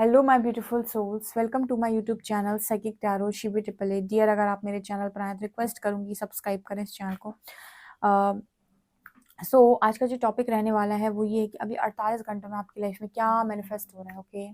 Hello my beautiful souls, welcome to my YouTube channel psychic tarot Shivi triple A. Dear, अगर आप मेरे channel पर आए तो रिक्वेस्ट करूंगी सब्सक्राइब करें इस चैनल को। आज का जो टॉपिक रहने वाला है वो ये है कि अभी 48 घंटों में आपकी लाइफ में क्या मैनिफेस्ट हो रहा है। ओके,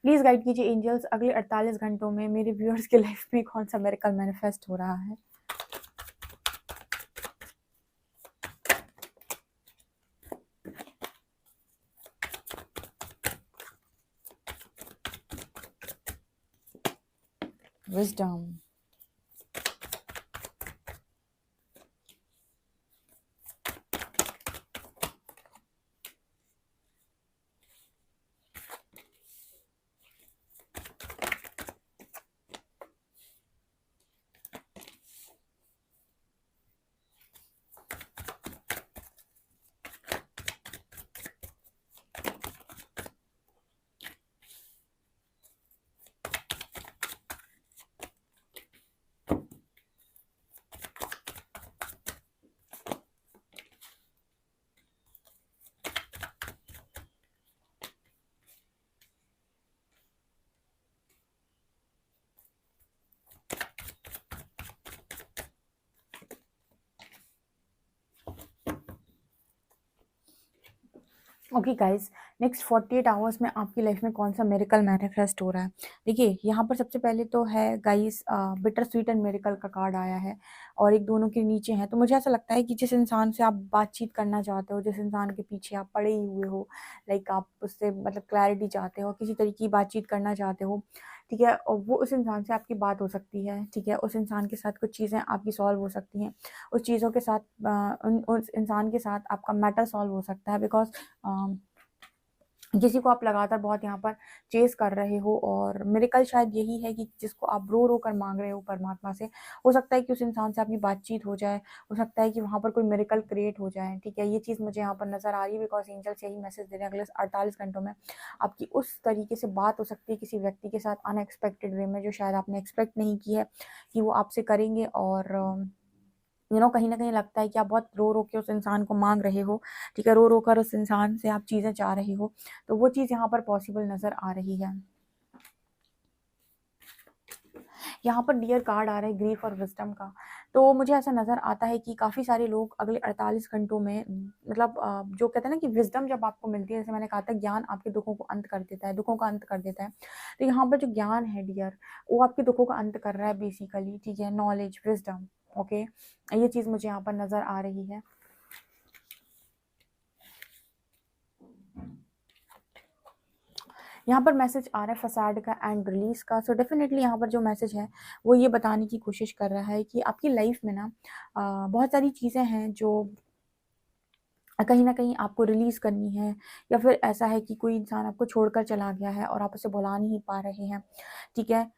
प्लीज गाइड कीजिए एंजल्स, अगले 48 घंटों में मेरे व्यूअर्स की लाइफ में कौन सा मिरेकल मैनिफेस्ट हो रहा है। Wisdom. Okay guys, next 48 hours में आपकी लाइफ में कौन सा मेरिकल मैनिफेस्ट हो रहा है। देखिए, यहाँ पर सबसे पहले तो है गाइज, बिटर स्वीट एंड मेरिकल का कार्ड आया है और एक दोनों के नीचे है। तो मुझे ऐसा लगता है कि जिस इंसान से आप बातचीत करना चाहते हो, जिस इंसान के पीछे आप पड़े ही हुए हो, लाइक आप उससे मतलब क्लैरिटी चाहते हो, किसी तरीके की बातचीत करना चाहते हो, ठीक है, और वो उस इंसान से आपकी बात हो सकती है। ठीक है, उस इंसान के साथ कुछ चीज़ें आपकी सॉल्व हो सकती हैं। उस चीज़ों के साथ उस इंसान के साथ आपका मैटर सॉल्व हो सकता है। बिकॉज किसी को आप लगातार बहुत यहाँ पर चेस कर रहे हो और मिरेकल शायद यही है कि जिसको आप रो रो कर मांग रहे हो परमात्मा से, हो सकता है कि उस इंसान से आपकी बातचीत हो जाए, हो सकता है कि वहाँ पर कोई मिरेकल क्रिएट हो जाए। ठीक है, ये चीज़ मुझे यहाँ पर नजर आ रही है बिकॉज एंजल्स यही मैसेज दे रहे हैं, अगले 48 घंटों में आपकी उस तरीके से बात हो सकती है किसी व्यक्ति के साथ अनएक्सपेक्टेड वे में, जो शायद आपने एक्सपेक्ट नहीं की है कि वो आपसे करेंगे। और कहीं ना कहीं लगता है कि आप बहुत रो रो के उस इंसान को मांग रहे हो। ठीक है, रो रो कर उस इंसान से आप चीज़ें चाह रहे हो, तो वो चीज़ यहाँ पर पॉसिबल नज़र आ रही है। यहाँ पर डियर कार्ड आ रहा है ग्रीफ और विजडम का। तो मुझे ऐसा नज़र आता है कि काफ़ी सारे लोग अगले 48 घंटों में मतलब जो कहते हैं ना कि विजडम जब आपको मिलती है, जैसे मैंने कहा था, ज्ञान आपके दुखों को अंत कर देता है, दुखों का अंत कर देता है। तो यहाँ पर जो ज्ञान है डियर, वो आपके दुखों का अंत कर रहा है बेसिकली। ठीक है, नॉलेज, विजडम। ओके, ये चीज़ मुझे यहाँ पर नज़र आ रही है। यहाँ पर मैसेज आ रहा है फसाड का एंड रिलीज का। सो डेफिनेटली यहाँ पर जो मैसेज है वो ये बताने की कोशिश कर रहा है कि आपकी लाइफ में ना बहुत सारी चीज़ें हैं जो कहीं ना कहीं आपको रिलीज करनी है, या फिर ऐसा है कि कोई इंसान आपको छोड़कर चला गया है और आप उसे भुला नहीं पा रहे हैं। ठीक है,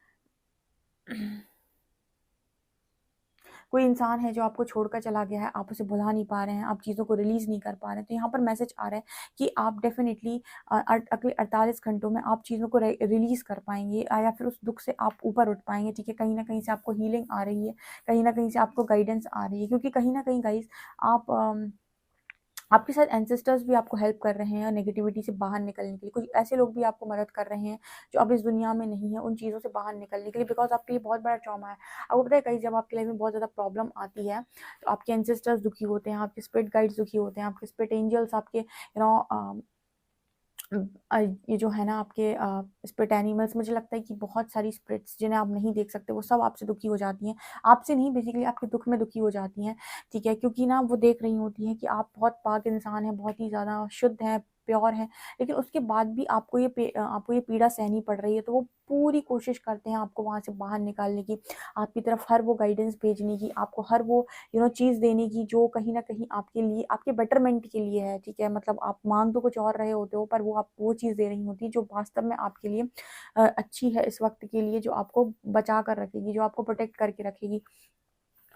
कोई इंसान है जो आपको छोड़कर चला गया है, आप उसे भुला नहीं पा रहे हैं, आप चीज़ों को रिलीज़ नहीं कर पा रहे हैं। तो यहाँ पर मैसेज आ रहा है कि आप डेफिनेटली अगले 48 घंटों में आप चीज़ों को रिलीज़ कर पाएंगे, या फिर उस दुख से आप ऊपर उठ पाएंगे। ठीक है, कहीं ना कहीं से आपको हीलिंग आ रही है, कहीं ना कहीं से आपको गाइडेंस आ रही है, क्योंकि कहीं ना कहीं गाइस आप आपके साथ एंसेस्टर्स भी आपको हेल्प कर रहे हैं नेगेटिविटी से बाहर निकलने के लिए। कुछ ऐसे लोग भी आपको मदद कर रहे हैं जो अब इस दुनिया में नहीं है, उन चीज़ों से बाहर निकलने के लिए, बिकॉज आपके लिए बहुत बड़ा ट्रॉमा है। आपको पता है, कहीं जब आपकी लाइफ में बहुत ज़्यादा प्रॉब्लम आती है तो आपके एंसेस्टर्स दुखी होते हैं, आपके स्पिरिट गाइड्स दुखी होते हैं, आपके स्पिरिट एंजल्स, आपके ये जो है ना आपके स्पिरिट एनिमल्स, मुझे लगता है कि बहुत सारी स्पिरिट्स जिन्हें आप नहीं देख सकते, वो सब आपसे दुखी हो जाती हैं। आपसे नहीं, बेसिकली आपके दुख में दुखी हो जाती हैं। ठीक है, क्योंकि ना वो देख रही होती हैं कि आप बहुत पाक इंसान हैं, बहुत ही ज़्यादा शुद्ध हैं, प्योर हैं, लेकिन उसके बाद भी आपको ये पीड़ा सहनी पड़ रही है। तो वो पूरी कोशिश करते हैं आपको वहाँ से बाहर निकालने की, आपकी तरफ हर वो गाइडेंस भेजने की, आपको हर वो चीज़ देने की जो कहीं न कहीं आपके लिए, आपके बेटरमेंट के लिए है। ठीक है, मतलब आप माँग तो कुछ और रहे होते हो, पर वो आप वो चीज़ दे रही होती है जो वास्तव में आपके लिए अच्छी है इस वक़्त के लिए, जो आपको बचा कर रखेगी, जो आपको प्रोटेक्ट करके रखेगी।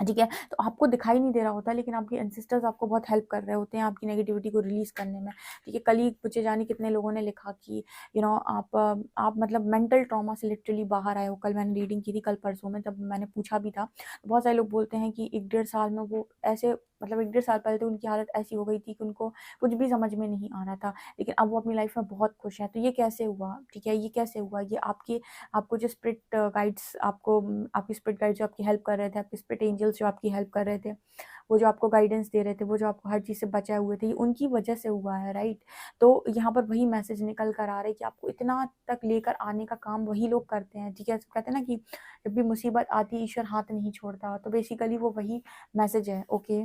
ठीक है? तो आपको दिखाई नहीं दे रहा होता, लेकिन आपके एंसेस्टर्स आपको बहुत हेल्प कर रहे होते हैं आपकी नेगेटिविटी को रिलीज़ करने में। ठीक है? कल ही मुझे जाने कितने लोगों ने लिखा कि आप मतलब मेंटल ट्रॉमा से लिटरली बाहर आए हो। कल मैंने रीडिंग की थी, कल परसों में, तब मैंने पूछा भी था। तो बहुत सारे लोग बोलते हैं कि 1 डेढ़ साल में वो ऐसे, मतलब 1 डेढ़ साल पहले तो उनकी हालत ऐसी हो गई थी कि उनको कुछ भी समझ में नहीं आ रहा था। लेकिन अब वो अपनी लाइफ़ में बहुत खुश हैं। तो ये कैसे हुआ? ठीक है? ये कैसे हुआ? ये आपको जो स्पिरिट गाइड्स आपकी स्पिरिट गाइड्स जो आपकी हेल्प कर रहे थे, आपके स्पिरिट एंजल्स जो आपकी हेल्प कर रहे थे, वो जो आपको गाइडेंस दे रहे थे, वो जो आपको हर चीज़ से बचाए हुए थे, ये उनकी वजह से हुआ है, राइट? तो यहाँ पर वही मैसेज निकल कर आ रहा है कि आपको इतना तक लेकर आने का काम वही लोग करते हैं, ठीक है? कहते हैं ना कि जब भी मुसीबत आती है, ईश्वर हाथ नहीं छोड़ता, तो बेसिकली वो वही मैसेज है, ओके?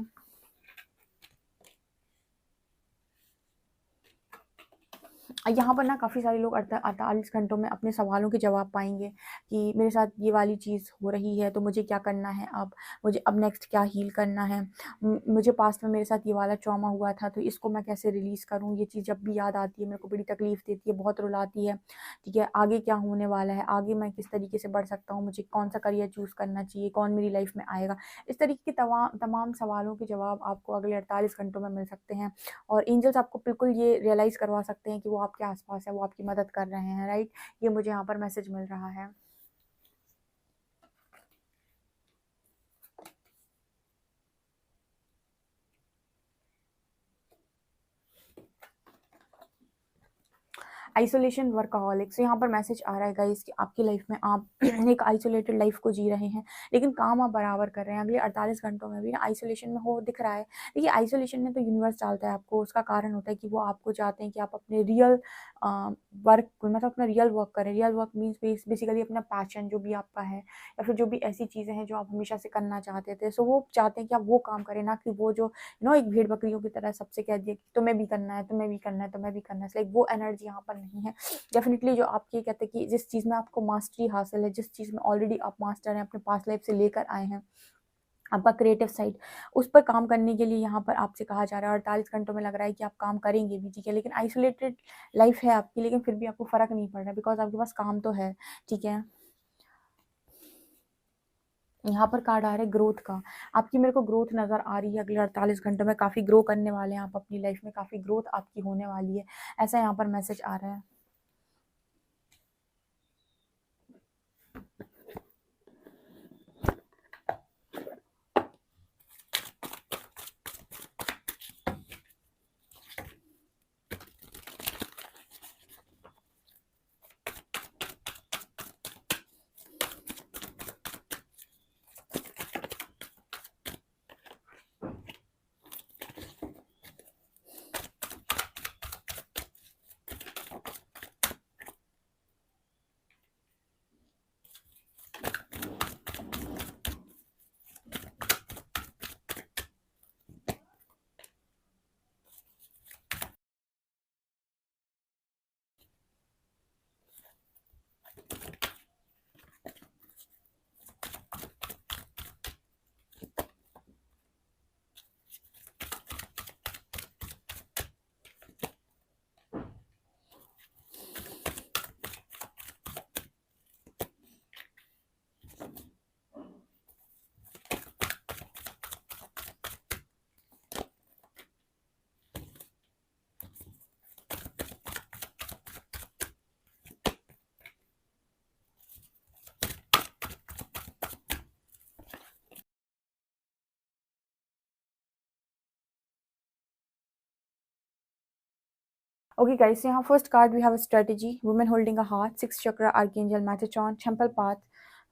यहाँ पर ना काफ़ी सारे लोग 48 घंटों में अपने सवालों के जवाब पाएँगे कि मेरे साथ ये वाली चीज़ हो रही है, तो मुझे क्या करना है अब? मुझे अब नेक्स्ट क्या हील करना है? मुझे पास्ट में मेरे साथ ये वाला ट्रॉमा हुआ था, तो इसको मैं कैसे रिलीज़ करूँ? ये चीज़ जब भी याद आती है, मेरे को बड़ी तकलीफ़ देती है, बहुत रुलाती है, ठीक है? आगे क्या होने वाला है? आगे मैं किस तरीके से बढ़ सकता हूँ? मुझे कौन-सा करियर चूज़ करना चाहिए? कौन मेरी लाइफ़ में आएगा? इस तरीके के तमाम सवालों के जवाब आपको अगले 48 घंटों में मिल सकते हैं। और एंजल्स आपको बिल्कुल ये रियलाइज़ करवा सकते हैं कि वो आपके आस-पास है, वो आपकी मदद कर रहे हैं, राइट? ये मुझे यहाँ पर मैसेज मिल रहा है। आइसोलेशन वर्कaholic, सो यहाँ पर मैसेज आ रहा है गाइस कि आपकी लाइफ में आप एक आइसोलेटेड लाइफ को जी रहे हैं, लेकिन काम आप बराबर कर रहे हैं। अगले 48 घंटों में भी ना आइसोलेशन में हो दिख रहा है। देखिए, आइसोलेशन में तो यूनिवर्स डालता है आपको, उसका कारण होता है कि वो आपको चाहते हैं कि आप अपने रियल वर्क, मतलब अपना रियल वर्क करें। रियल वर्क मीन्स बेसिकली अपना पैशन जो भी आपका है, या फिर जो भी ऐसी चीज़ें हैं जो आप हमेशा से करना चाहते थे, सो वो चाहते हैं कि आप वो काम करें, ना कि वो जो एक भेड़ बकरियों की तरह सबसे कह दिया कि तुम्हें भी करना है, तुम्हें भी करना है, तुम्हें भी करना है। लाइक वो एनर्जी यहाँ पर नहीं है। डेफिनिटली जो आपकी कहते हैं कि जिस चीज़ में आपको मास्टरी हासिल है, जिस चीज़ में ऑलरेडी आप मास्टर हैं, अपने पास्ट लाइफ से लेकर आए हैं, आपका क्रिएटिव साइड, उस पर काम करने के लिए यहाँ पर आपसे कहा जा रहा है। 48 घंटों में लग रहा है कि आप काम करेंगे भी, ठीक है? लेकिन आइसोलेटेड लाइफ है आपकी, लेकिन फिर भी आपको फ़र्क नहीं पड़ रहा, बिकॉज़ आपके पास काम तो है, ठीक है? यहाँ पर कार्ड आ रहा है ग्रोथ का। आपकी मेरे को ग्रोथ नज़र आ रही है, अगले 48 घंटों में काफ़ी ग्रो करने वाले हैं आप अपनी लाइफ में, काफ़ी ग्रोथ आपकी होने वाली है। ऐसा यहाँ पर मैसेज आ रहा है। Okay, guys, so यहाँ first card we have a strategy, woman holding a heart, 6th chakra, archangel Metatron, temple path,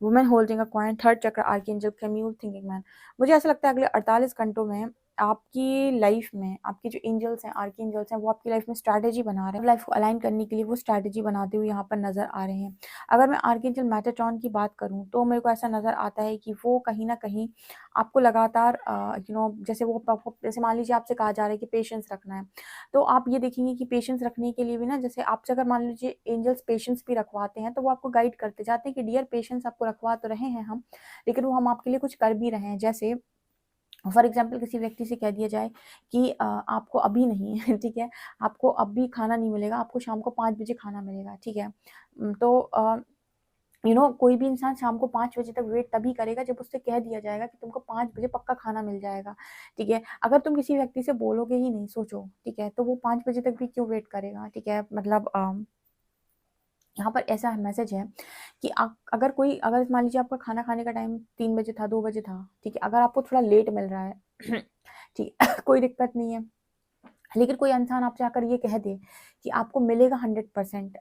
woman holding a coin, 3rd chakra, archangel Camille, thinking man। मुझे ऐसा लगता है अगले 48 घंटों में आपकी लाइफ में आपके जो एंजल्स हैं, आर्कएंजल्स हैं, वो आपकी लाइफ में स्ट्रैटेजी बना रहे हैं। लाइफ को अलाइन करने के लिए वो स्ट्रैटेजी बनाते हुए यहाँ पर नज़र आ रहे हैं। अगर मैं आर्कएंजल मेटाट्रॉन की बात करूँ, तो मेरे को ऐसा नज़र आता है कि वो कहीं न कहीं आपको लगातार जैसे जैसे मान लीजिए आपसे कहा जा रहा है कि पेशेंस रखना है। तो आप ये देखेंगे कि पेशेंस रखने के लिए भी ना, जैसे आपसे अगर मान लीजिए एंजल्स पेशेंस भी रखवाते हैं, तो वो आपको गाइड करते जाते हैं कि डियर पेशेंस आपको रखवा तो रहे हैं हम, लेकिन वो हम आपके लिए कुछ कर भी रहे हैं। जैसे फॉर एग्जाम्पल किसी व्यक्ति से कह दिया जाए कि आपको अभी नहीं है ठीक है, आपको अभी खाना नहीं मिलेगा, आपको शाम को 5 बजे खाना मिलेगा, ठीक है? तो कोई भी इंसान शाम को 5 बजे तक वेट तभी करेगा जब उससे कह दिया जाएगा कि तुमको 5 बजे पक्का खाना मिल जाएगा, ठीक है? अगर तुम किसी व्यक्ति से बोलोगे ही नहीं, सोचो, ठीक है? तो वो 5 बजे तक भी क्यों वेट करेगा, ठीक है? मतलब यहाँ पर ऐसा मैसेज है कि अगर मान लीजिए आपका खाना खाने का टाइम 3 बजे था, 2 बजे था, ठीक है? अगर आपको थोड़ा लेट मिल रहा है, ठीक है, कोई दिक्कत नहीं है। लेकिन कोई इंसान आपसे आकर ये कह दे कि आपको मिलेगा 100%,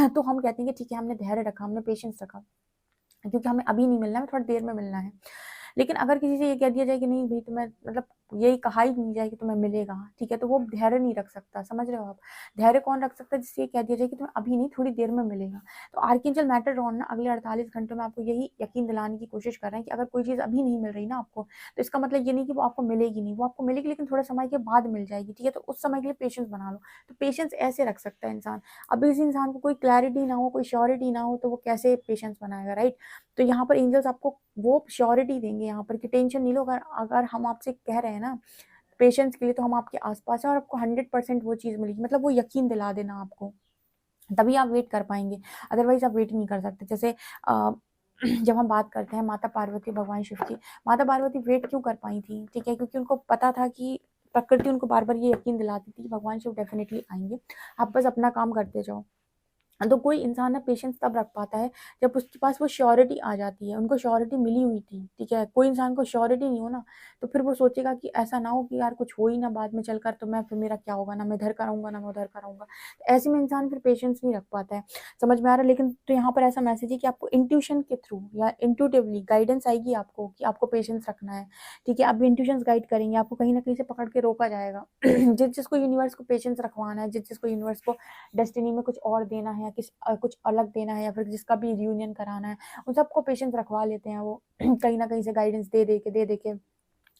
तो हम कहते हैं कि ठीक है, हमने धैर्य रखा, हमने पेशेंस रखा, क्योंकि हमें अभी नहीं मिलना है, हमें थोड़ी देर में मिलना है। लेकिन अगर किसी से ये कह दिया जाए कि नहीं भई तुम्हें, मतलब यही कहा ही नहीं जाए कि तुम्हें मिलेगा, ठीक है? तो वो धैर्य नहीं रख सकता, समझ रहे हो आप? धैर्य कौन रख सकता है? जिससे ये कह दिया जाए कि तुम्हें अभी नहीं, थोड़ी देर में मिलेगा। तो आर्कएंजल मेटाट्रॉन ना अगले 48 घंटों में आपको यही यकीन दिलाने की कोशिश कर रहे हैं कि अगर कोई चीज़ अभी नहीं मिल रही ना आपको, तो इसका मतलब ये नहीं कि वो आपको मिलेगी नहीं, वो आपको मिलेगी लेकिन थोड़े समय के बाद मिल जाएगी, ठीक है? तो उस समय के लिए पेशेंस बना लो। तो पेशेंस ऐसे रख सकता है इंसान। अब इस इंसान को कोई क्लैरिटी ना हो, कोई श्योरिटी ना हो, तो वो कैसे पेशेंस बनाएगा, राइट? तो यहाँ पर एंजल्स आपको वो श्योरिटी देंगे यहाँ पर कि टेंशन नहीं लो। अगर अगर हम आपसे कह रहे हैं ना पेशेंस के लिए, तो हम आपके आसपास हैं और आपको 100% वो चीज़ मिलेगी। मतलब वो यकीन दिला देना आपको, तभी आप वेट कर पाएँगे, अदरवाइज़ आप वेट नहीं कर सकते। जैसे जब हम बात करते हैं माता पार्वती, भगवान शिव की, माता पार्वती वेट क्यों कर पाई थी, ठीक है? क्योंकि उनको पता था कि प्रकृति उनको बार-बार ये यकीन दिलाती थी कि भगवान शिव डेफ़िनिटली आएँगे, आप बस अपना काम करते जाओ। तो कोई इंसान ना पेशेंस तब रख पाता है जब उसके पास वो श्योरिटी आ जाती है, उनको श्योरिटी मिली हुई थी, ठीक है? कोई इंसान को श्योरिटी नहीं हो ना, तो फिर वो सोचेगा कि ऐसा ना हो कि यार कुछ हो ही ना बाद में चलकर, तो मैं फिर मेरा क्या होगा, ना मैं इधर कराऊँगा, ना मैं उधर कराऊँगा। तो ऐसे में इंसान फिर पेशेंस नहीं रख पाता है, समझ में आ रहा है? लेकिन तो यहाँ पर ऐसा मैसेज है कि आपको इंट्यूशन के थ्रू या इंट्यूटिवली गाइडेंस आएगी आपको कि आपको पेशेंस रखना है, ठीक है? अब इंट्यूशंस गाइड करेंगे, आपको कहीं न कहीं से पकड़ के रोका जाएगा। जिस-जिस को यूनिवर्स को पेशेंस रखवाना है, जिस-जिस को यूनिवर्स को डेस्टिनी में कुछ और देना है या कुछ अलग देना है या फिर जिसका भी रियूनियन कराना है, उन सबको पेशेंस रखवा लेते हैं वो कहीं न कहीं से गाइडेंस दे के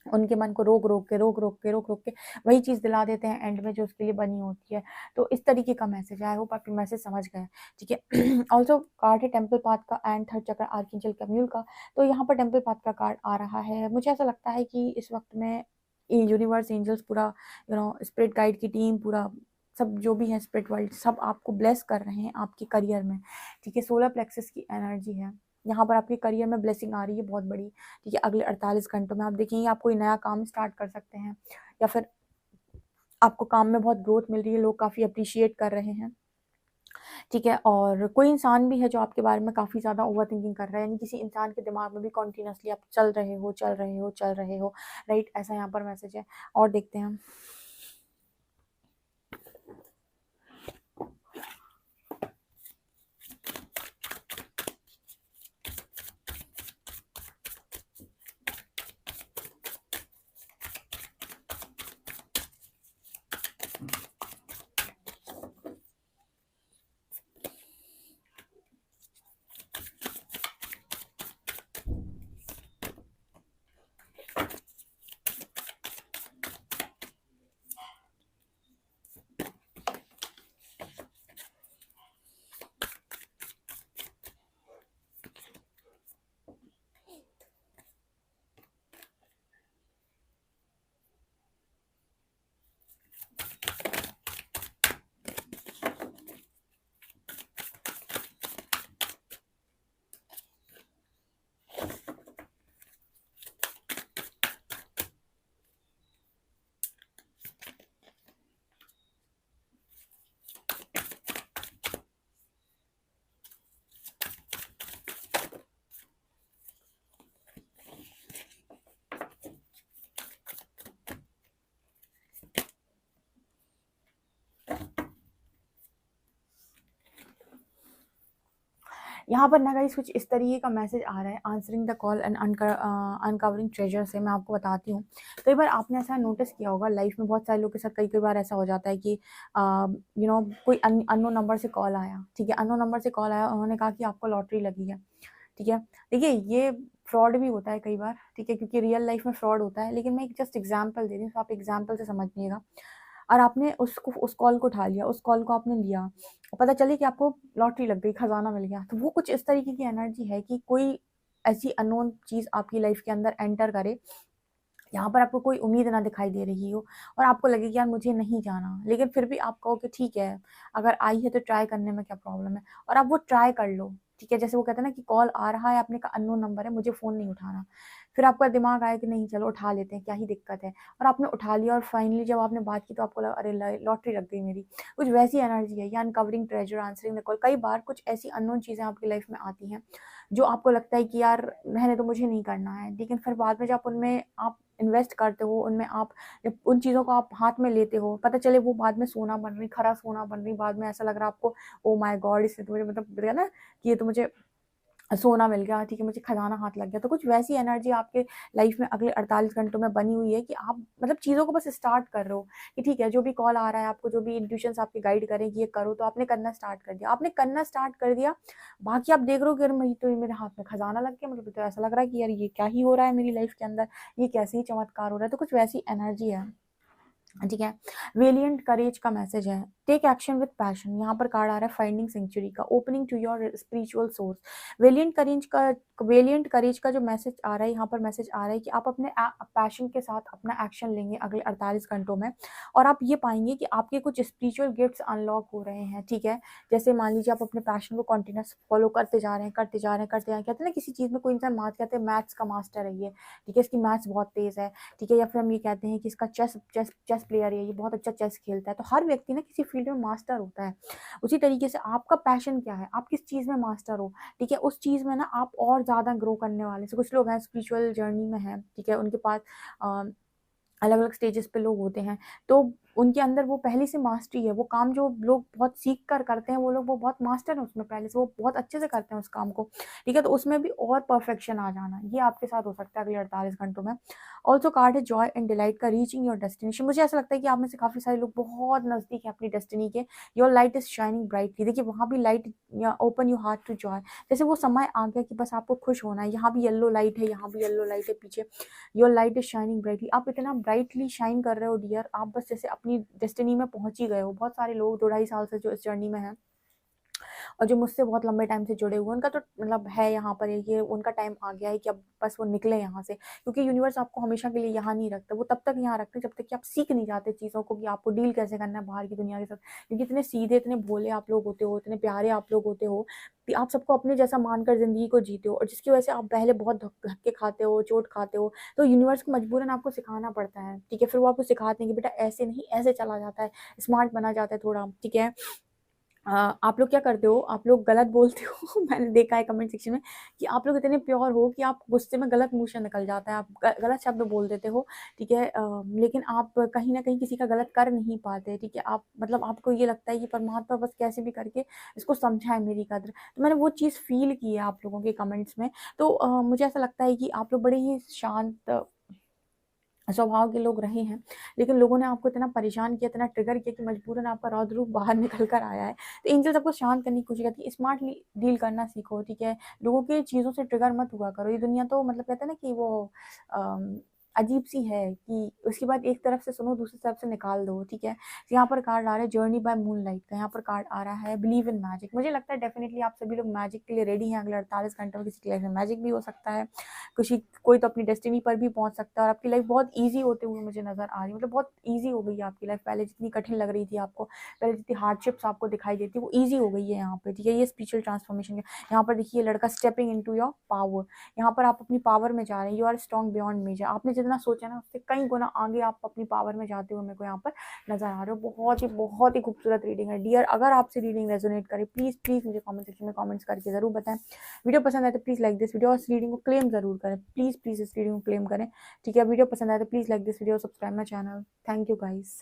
उनके मन को रोक-रोक के वही चीज़ दिला देते हैं एंड में जो उसके लिए बनी होती है। तो इस तरीके का मैसेज है, आई होप आप ये मैसेज समझ गए, ठीक है? ऑल्सो कार्ड है टेम्पल पाथ का एंड थर्ड चक्र आर्कएंजल कैम्यूल का। तो यहाँ पर टेम्पल पाथ का कार्ड आ रहा है। मुझे ऐसा लगता है कि इस वक़्त में ये यूनिवर्स, एंजल्स, पूरा स्पिरिट गाइड की टीम, पूरा सब जो भी है स्पिरिट वर्ल्ड, सब आपको ब्लेस कर रहे हैं आपके करियर में, ठीक है? सोलर प्लेक्सस की एनर्जी है। यहाँ पर आपके करियर में ब्लेसिंग आ रही है बहुत बड़ी, ठीक है? अगले 48 घंटों में आप देखेंगे आप कोई नया काम स्टार्ट कर सकते हैं या फिर आपको काम में बहुत ग्रोथ मिल रही है, लोग काफ़ी एप्रिशिएट कर रहे हैं, ठीक है? और कोई इंसान भी है जो आपके बारे में काफ़ी ज़्यादा ओवरथिंकिंग कर रहा है, यानी किसी इंसान के दिमाग में भी कंटीन्यूअसली आप चल रहे हो, राइट? ऐसा यहाँ पर मैसेज है। और देखते हैं हम। यहाँ पर ना गाइस कुछ इस तरीके का मैसेज आ रहा है, answering the call and uncovering treasure से मैं आपको बताती हूँ। कई बार आपने ऐसा नोटिस किया होगा लाइफ में, बहुत सारे लोगों के साथ कई बार ऐसा हो जाता है कि कोई अननोन नंबर से कॉल आया, ठीक है? अननोन नंबर से कॉल आया, उन्होंने कहा कि आपको लॉटरी लगी है, ठीक है? देखिए ये फ्रॉड भी होता है कई बार, ठीक है? क्योंकि रियल लाइफ में फ्रॉड होता है, लेकिन मैं एक जस्ट एग्जांपल दे रही हूँ, तो आप एग्जांपल से समझिएगा। और आपने उस कॉल को उठा लिया, उस कॉल को आपने लिया और पता चली कि आपको लॉटरी लग गई, खजाना मिल गया। तो वो कुछ इस तरीके की एनर्जी है कि कोई ऐसी अननोन चीज़ आपकी लाइफ के अंदर एंटर करे, यहाँ पर आपको कोई उम्मीद ना दिखाई दे रही हो और आपको लगे कि यार मुझे नहीं जाना, लेकिन फिर भी आप कहो कि ठीक है, अगर आई है तो ट्राई करने में क्या प्रॉब्लम है, और आप वो ट्राई कर लो, ठीक है? जैसे वो कहते हैं ना कि कॉल आ रहा है, आपने कहा अननोन नंबर है, मुझे फ़ोन नहीं उठाना। फिर आपका दिमाग आया कि नहीं चलो उठा लेते हैं, क्या ही दिक्कत है, और आपने उठा लिया और फाइनली जब आपने बात की तो आपको लगा अरे लॉटरी लग गई मेरी। कुछ वैसी एनर्जी है, या uncovering treasure, answering the call. कई बार कुछ ऐसी अननोन चीज़ें आपकी लाइफ में आती हैं, जो आपको लगता है कि यार रहने दो, मुझे नहीं करना है, लेकिन फिर बाद में जब उनमें आप इन्वेस्ट करते हो, उनमें आप जब उन चीज़ों को आप हाथ में लेते हो, पता चले वो बाद में सोना बन रही, खरा सोना बन रही, बाद में ऐसा लग रहा है आपको ओह माय गॉड! इसने तो मुझे मतलब है ना कि ये तो मुझे सोना मिल गया, ठीक है, मुझे खजाना हाथ लग गया। तो कुछ वैसी एनर्जी आपके लाइफ में अगले 48 घंटों में बनी हुई है कि आप मतलब चीज़ों को बस स्टार्ट कर रहे हो कि ठीक है, जो भी कॉल आ रहा है आपको, जो भी इंट्यूशंस आपके गाइड करें कि ये करो, तो आपने करना स्टार्ट कर दिया। आपने करना स्टार्ट कर दिया, बाकी आप देख रहे हो कि अरे मैं तो, ये मेरे हाथ में खजाना लग गया, मुझे तो ऐसा लग रहा है कि यार ये क्या ही हो रहा है मेरी लाइफ के अंदर, ये कैसे ही चमत्कार हो रहा है। तो कुछ वैसी एनर्जी है। ठीक है, वेलिएंट करेज का मैसेज है, टेक एक्शन विद पैशन। यहाँ पर कार्ड आ रहा है फाइंडिंग सेंचुरी का, opening to your spiritual source. Valiant courage का जो मैसेज आ रहा है, यहाँ पर मैसेज आ रहा है कि आप अपने पैशन के साथ अपना एक्शन लेंगे अगले 48 घंटों में, और आप ये पाएंगे कि आपके कुछ स्पिरिचुअल गिफ्ट्स अनलॉक हो रहे हैं। ठीक है, जैसे मान लीजिए आप अपने पैशन को कंटिन्यूस फॉलो करते जा रहे हैं, करते जा रहे हैं, करते जा रहे हैं। कहते हैं ना किसी चीज़ में कोई इंसान कहते हैं मैथ्स का मास्टर है ये, ठीक है, इसकी मैथ्स बहुत तेज है, ठीक है, या फिर हम ये कहते हैं कि इसका चेस चेस चेस प्लेयर है, ये बहुत अच्छा चेस खेलता है। तो हर व्यक्ति ना किसी फील्ड में मास्टर होता है। उसी तरीके से आपका पैशन क्या है, आप किस चीज़ में मास्टर हो, ठीक है, उस चीज़ में ना आप और ज़्यादा ग्रो करने वाले। से कुछ लोग हैं स्पिरिचुअल जर्नी में हैं, ठीक है, उनके पास अलग अलग स्टेजेस पे लोग होते हैं, तो उनके अंदर वो पहले से मास्टरी है। वो काम जो लोग बहुत सीख कर करते हैं, वो लोग वो बहुत मास्टर हैं उसमें, पहले से वो बहुत अच्छे से करते हैं उस काम को, ठीक है, तो उसमें भी और परफेक्शन आ जाना, ये आपके साथ हो सकता है अगले 48 घंटों में। ऑल्सो कार्ड है जॉय एंड डिलाइट का, रीचिंग योर डेस्टिनेशन। मुझे ऐसा लगता है कि आप में से काफ़ी सारे लोग बहुत नज़दीक हैं अपनी डेस्टिनी के। Your light is shining brightly, देखिए वहाँ भी लाइट, या open your heart to joy. जैसे वो समय आ गया कि बस आपको खुश होना है। यहाँ भी येलो लाइट है, यहाँ भी येलो लाइट है पीछे। Your light is shining brightly, आप इतना ब्राइटली शाइन कर रहे हो डियर, आप बस जैसे अपनी डेस्टिनी में पहुंच ही गए हो। बहुत सारे लोग 2-2.5 साल से जो इस जर्नी में हैं, और जो मुझसे बहुत लंबे टाइम से जुड़े हुए, उनका तो मतलब है यहाँ पर, ये उनका टाइम आ गया है कि अब बस वो निकले यहाँ से, क्योंकि यूनिवर्स आपको हमेशा के लिए यहाँ नहीं रखता। वो तब तक यहाँ रखते हैं जब तक कि आप सीख नहीं जाते चीज़ों को, कि आपको डील कैसे करना है बाहर की दुनिया के साथ। क्योंकि इतने सीधे, इतने भोले आप लोग होते हो, इतने प्यारे आप लोग होते हो कि आप सबको अपने जैसा मानकर ज़िंदगी को जीते हो, और जिसकी वजह से आप पहले बहुत धक्के खाते हो, चोट खाते हो, तो यूनिवर्स को मजबूरन आपको सिखाना पड़ता है। ठीक है, फिर वो आपको सिखाते हैं कि बेटा ऐसे नहीं, ऐसे चला जाता है, स्मार्ट बना जाता है थोड़ा। ठीक है, आप लोग क्या करते हो, आप लोग गलत बोलते हो मैंने देखा है कमेंट सेक्शन में कि आप लोग इतने प्योर हो कि आप गुस्से में गलत मुँह से निकल जाता है, आप गलत शब्द बोल देते हो, ठीक है, लेकिन आप कहीं न कहीं किसी का गलत कर नहीं पाते, ठीक है, आप मतलब आपको ये लगता है कि परमात्मा बस कैसे भी करके इसको समझाए मेरी कद्र। तो मैंने वो चीज़ फ़ील की है आप लोगों के कमेंट्स में। तो मुझे ऐसा लगता है कि आप लोग बड़े ही शांत स्वभाव के लोग रहे हैं, लेकिन लोगों ने आपको इतना परेशान किया, इतना ट्रिगर किया कि मजबूरन आपका रौद्र रूप बाहर निकल कर आया है। तो एंजल्स आपको शांत करने की कोशिश करती है, स्मार्टली डील करना सीखो, ठीक है? लोगों की चीज़ों से ट्रिगर मत हुआ करो। ये दुनिया तो मतलब कहते हैं ना कि वो अम, अजीब-सी है कि उसके बाद एक तरफ से सुनो, दूसरी तरफ से निकाल दो, ठीक है? तो यहाँ पर कार्ड आ रहा है जर्नी बाय मूनलाइट का, यहाँ पर कार्ड आ रहा है बिलीव इन मैजिक। मुझे लगता है डेफिनिटली आप सभी लोग मैजिक के लिए रेडी हैं। अगले 48 घंटों में किसी की लाइफ में मैजिक भी हो सकता है। कोई तो अपनी डेस्टिनी पर भी पहुंच सकता है, और आपकी लाइफ बहुत ईजी होते हुए मुझे नजर आ रही है। मतलब बहुत ईजी हो गई है आपकी लाइफ, पहले जितनी कठिन लग रही थी आपको, पहले जितनी हार्डशिप्स आपको दिखाई देती वो ईजी हो गई है यहाँ पे। ठीक है, ये स्पिरिचुअल ट्रांसफॉर्मेशन है। यहाँ पर देखिए लड़का स्टेपिंग इनटू योर पावर, यहाँ पर आप अपनी पावर में जा रहे हैं। You are strong beyond measure, आपने जितना सोचा ना उससे कई गुना आगे आप अपनी पावर में जाते हुए मेरे को यहाँ पर नजर आ रहे हो। बहुत ही खूबसूरत रीडिंग है डियर। अगर आपसे रीडिंग रेजोनेट करे, प्लीज प्लीज मुझे कमेंट सेक्शन में कमेंट्स करके जरूर बताएं। वीडियो पसंद आए तो प्लीज़ लाइक दिस वीडियो, और इस रीडिंग को क्लेम ज़रूर करें। प्लीज़ प्लीज़ इस रीडिंग को क्लेम करें। ठीक है, वीडियो पसंद आए तो please like this video, subscribe my channel. Thank you guys.